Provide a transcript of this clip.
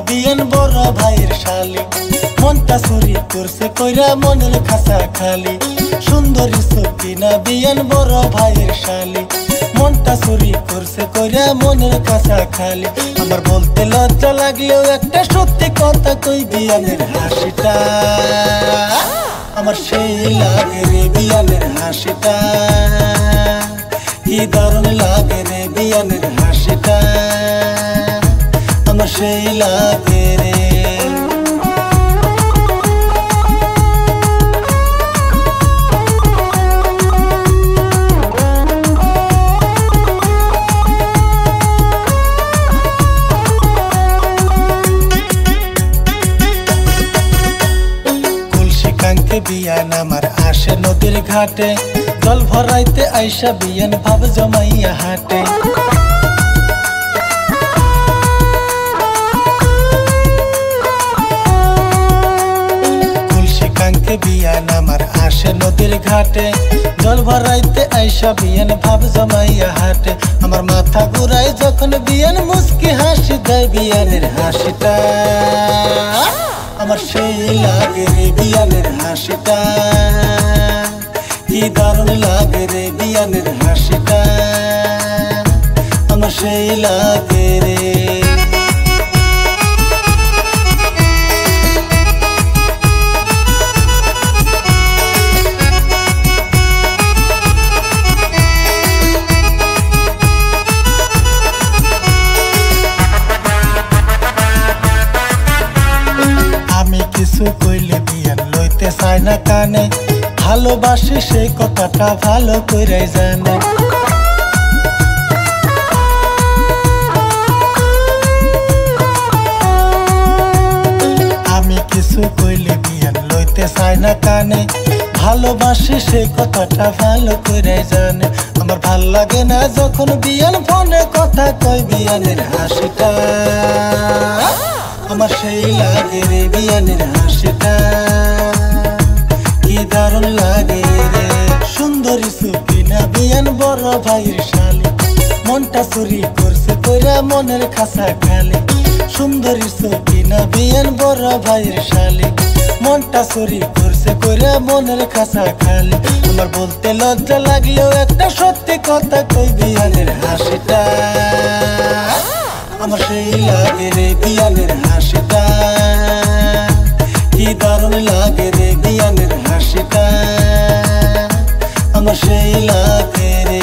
বিয়ান বড় ভাইয়ের শালি মনটা চুরি করছে কইরা মনের খাসা খালি সুন্দরী সকিনা বিয়ান বড় ভাইয়ের শালি মনটা চুরি করছে কইরা মনের খাসা খালি আমার বলতে লজ্জা লাগলেও একটা সত্যি কথা কই বিয়ানের হাসিটা আমার সেই লাগে রে বিয়ানের হাসিটা কি দারুণ লাগে রে বিয়ানের হাসিটা আমার সেই লাগে রে বিয়ান আমার আসে নদীর ঘাটে জল ভরাইতে আইসা বিয়ান ভাব জমাইয়া হাটে তুলসী কাঙ্কে বিয়ান আমার আসে নদীর ঘাটে জল ভরাইতে আইসা বিয়ান ভাব জমাইয়া হাটে আমার মাথা ঘুরায় যখন বিয়ান মুস্কি হাসি দেয় বিয়ানের হাসিটা আমার সেই লাগে রে বিয়ানের হাসিটা কি দারুণ লাগে রে বিয়ানের হাসিটা আমার সেই লাগে রে কিছু কইলে বিয়ান লইতে চায় না কানে ভালোবাসি সেই কথাটা ভালো করে জানে আমি কিছু কইলে বিয়ান লইতে চায় না কানে ভালোবাসি সেই কথাটা ভালো করে জানে আমার ভাল লাগে না যখন বিয়ান ফোনে কথা কই বিয়ানের হাসিটা আমার সেই লাগে রে বিয়ানের হাসিটা কি দারুণ লাগে রে সুন্দরী সকিনা বিয়ান বড় ভাইয়ের শালি মনটা চুরি করছে কইরা মনের খাসা খালি সুন্দরী সকিনা বিয়ান বড় ভাইয়ের শালি মনটা চুরি করছে কইরা মনের খাসা খালি আমার বলতে লজ্জা লাগলেও একটা সত্যি কথা কই বিয়ানের হাসিটা আমার সেই লাগে রে বিয়ানের হাসিটা কি দারুণ লাগে রে বিয়ানের হাসিটা আমার সেই লাগে রে।